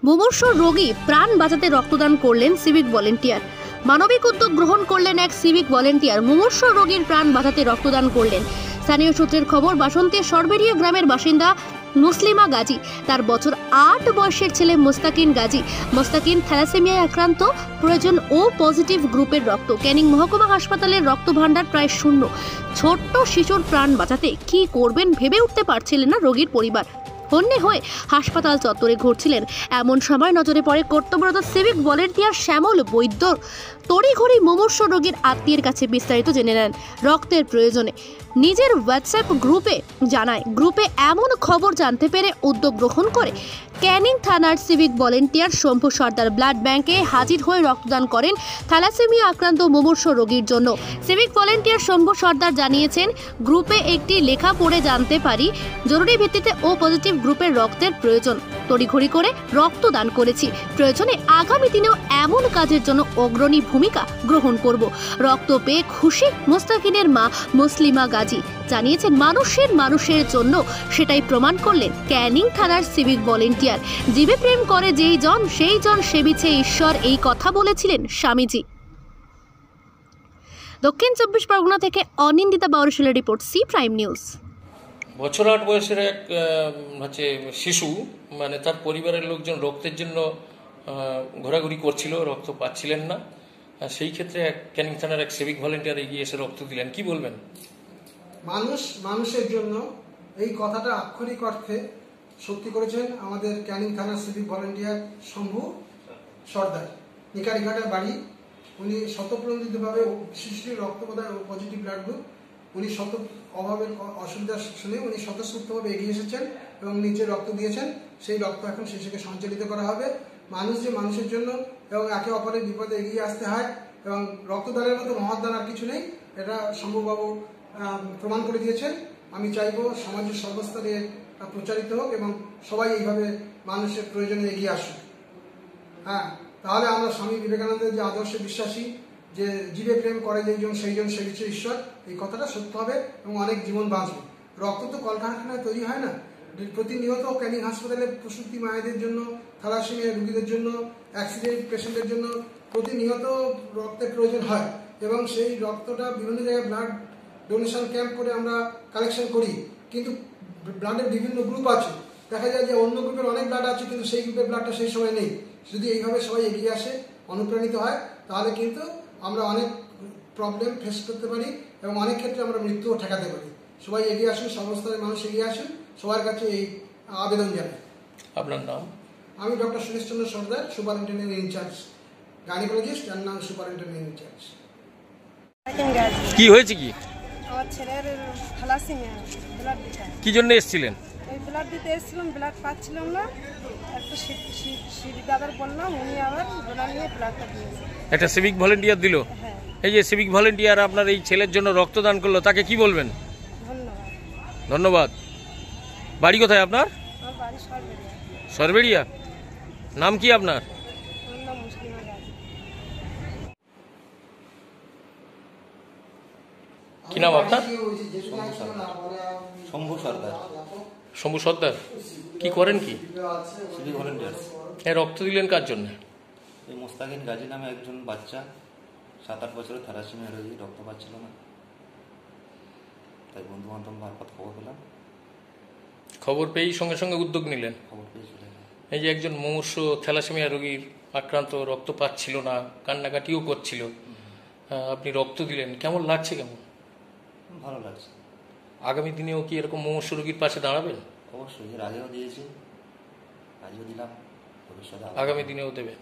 মুমূর্ষ রোগী প্রাণ বাঁচাতে রক্তদান করলেন সিভিক ভলেন্টিয়ার। মানবিক উদ্যোগ গ্রহণ করলেন এক সিভিক ভলেন্টিয়ার। মুমূর্ষ রোগীর প্রাণ বাঁচাতে রক্তদান করলেন। স্থানীয় সূত্রের খবর, বাসন্তীর সরবেরিয়া গ্রামের বাসিন্দা মুসলিমা গাজী। তার বছর 8 বয়সের ছেলে মোস্তাকিন গাজী। মোস্তাকিন থ্যালাসেমিয়ায় আক্রান্ত, প্রয়োজন ও পজিটিভ গ্রুপের রক্ত। ক্যানিং মহকুমা হাসপাতালের রক্ত ভাণ্ডার প্রায় শূন্য। ছোট্ট শিশুর প্রাণ বাঁচাতে কি করবেন ভেবে উঠতে পারছিলেন না রোগীর পরিবার। হন্যে হয়ে হাসপাতাল চত্বরে ঘুরছিলেন। এমন সময় নজরে পড়ে কর্তব্যরত সিভিক ভলেন্টিয়ার শ্যামল বৈদ্য। তড়িঘড়ি মুমূর্ষ রোগীর আত্মীয়ের কাছে বিস্তারিত জেনে নেন রক্তের প্রয়োজনে। নিজের হোয়াটসঅ্যাপ গ্রুপে জানায়। গ্রুপে এমন খবর জানতে পেরে উদ্যোগ গ্রহণ করে ক্যানিং থানার সিভিক ভলেন্টিয়ার শম্ভু সর্দার ব্লাড ব্যাংকে হাজির হয়ে রক্তদান করেন থ্যালাসেমিয়া আক্রান্ত মুমূর্ষ রোগীর জন্য। সিভিক ভলেন্টিয়ার শম্ভু সর্দার জানিয়েছেন, গ্রুপে একটি লেখা পড়ে জানতে পারি জরুরি ভিত্তিতে ও পজিটিভ গ্রুপের রক্তের প্রয়োজন। তড়িঘড়ি করে রক্তদান করেছি। প্রয়োজনে আগামী দিনেও এমন কাজের জন্য অগ্রণী ভূমিকা গ্রহণ করব। রক্ত পেয়ে খুশি মোস্তাকিনের মা মুসলিমা গাজী। জানিয়েছেন, মানুষের জন্য সেটাই প্রমাণ করলেন ক্যানিং থানার সিভিক ভলেন্টিয়ার। জীবে প্রেম করে যেই জন সেই জন সেবিছে ঈশ্বর, এই কথা বলেছিলেন স্বামীজি। দক্ষিণ 24 পরগনা থেকে অনিন্দিতা বাউরিশিলের রিপোর্ট, সি প্রাইম নিউজ। বছর 8 বয়সের এক শিশু, তার পরিবারের লোকজন রক্তের জন্য ঘোরাঘুরি করছিল, রক্ত পাচ্ছিলেন না। সেই ক্ষেত্রে ক্যানিং থানার এক সিভিক ভলেন্টিয়ার এগিয়ে এসে রক্ত দিলেন। কি বলবেন? মানুষের জন্য, এই কথাটা আক্ষরিক অর্থে সত্যি করেছেন আমাদের ক্যানিং থানার সিভিক ভলেন্টিয়ার শম্ভু সর্দার। নিকারিঘাটের বাড়ি। উনি স্বতঃপ্রণোদিতভাবে শিশুর রক্ত পজিটিভ ব্লাড গ্রুপ, উনি অভাবের অসুবিধা শুনে উনি স্বতঃস্ফূর্তভাবে এগিয়ে এসেছেন এবং নিজে রক্ত দিয়েছেন। সেই রক্ত এখন শিশুকে সঞ্চালিত করা হবে। মানুষের জন্য এবং একে অপরের বিপদে এগিয়ে আসতে হয়, এবং রক্তদানের মতো মহৎদান আর কিছু নেই, এটা শম্ভুবাবু প্রমাণ করে দিয়েছেন। আমি চাইব সমাজের সর্বস্তরে প্রচারিত হোক এবং সবাই এইভাবে মানুষের প্রয়োজনে এগিয়ে আসুক। তাহলে আমরা স্বামী বিবেকানন্দের যে আদর্শে বিশ্বাসী, যে জীবে প্রেম করে যেইজন সেইজন সেবিছে ঈশ্বর, এই কথাটা সত্য হবে এবং অনেক জীবন বাঁচবে। রক্ত তো কলকারখানায় তৈরি হয় না। প্রতিনিয়ত ক্যানিং হাসপাতালে প্রসূতি মায়েদের জন্য, থ্যালাসেমিয়া রোগীদের জন্য, অ্যাক্সিডেন্ট পেশেন্টের জন্য প্রতিনিয়ত রক্তের প্রয়োজন হয়, এবং সেই রক্তটা বিভিন্ন জায়গায় ব্লাড ডোনেশন ক্যাম্প করে আমরা কালেকশন করি। কিন্তু ব্লাডের বিভিন্ন গ্রুপ আছে, দেখা যায় যে অন্য গ্রুপের অনেক ব্লাড আছে কিন্তু সেই গ্রুপের ব্লাডটা সেই সময় নেই। যদি এইভাবে সবাই এগিয়ে আসে, অনুপ্রাণিত হয়, তাহলে কিন্তু আমরা অনেক প্রবলেম ফেস করতে পারি এবং অনেক ক্ষেত্রে আমরা মৃত্যুও ঠেকাতে পারি। সবাই এগিয়ে আসুন, সর্বস্তরের মানুষ এগিয়ে আসুন, সবার কাছে এই আবেদন জানাই। আপনার নাম? আমি doctor Suresh Chandra Sardar, superintendent in charge, gynaecologist and নাম সুপারিনটেন্ডেন্ট ইনচার্জ। কি হয়েছে? কি আমার ছেলের থ্যালাসেমিয়া, ব্লাড দিতে। কি জন্য এসেছিলেন? এই ব্লাড দিতে এসেছিলাম, ব্লাড পাচ্ছিলাম না। একটা সিভি দাদার বললাম, উনি আবার ডোনার নিয়ে ব্লাডটা দিয়েছে। একটা সিভিক ভলেন্টিয়ার দিল? হ্যাঁ। এই যে সিভিক ভলেন্টিয়ার আপনার এই ছেলের জন্য রক্তদান করলো, তাকে কি বলবেন? ধন্যবাদ। ধন্যবাদ। বাড়ি কোথায় আপনার? আমার বাড়ি সরবেরিয়া। সরবেরিয়া। নাম কি আপনার? আমার নাম মুসলিমা গাজী। কি নাম আপনার? শম্ভু সর্দার। শম্ভু সর্দার, কি করেন? কি সিভিক ভলেন্টিয়ার। রক্ত দিলেন কার জন্য? এই মোস্তাকিন গাজী নামে একজন বাচ্চা, 7-8 বছরের থ্যালাসেমিয়া রোগী, রক্ত পাচ্ছিল না, তাই বন্ধু বান্ধব মারফত খবর পেলাম। খবর পেয়েই সঙ্গে সঙ্গে উদ্যোগ নিলেন? খবর পেয়ে চলে গেলাম। এই যে একজন মুমূর্ষ থ্যালাসেমিয়া রোগীর আক্রান্ত, রক্ত পাচ্ছিল না, কান্নাকাটিও করছিল, আপনি রক্ত দিলেন, কেমন লাগছে? কেমন ভালো লাগছে। আগামী দিনেও কি এরকম মুমূর্ষ রোগীর পাশে দাঁড়াবেন? অবশ্যই, এর আগেও দিয়েছি, আজও দিলাম, ভবিষ্যতে আগামী দিনেও দেবেন।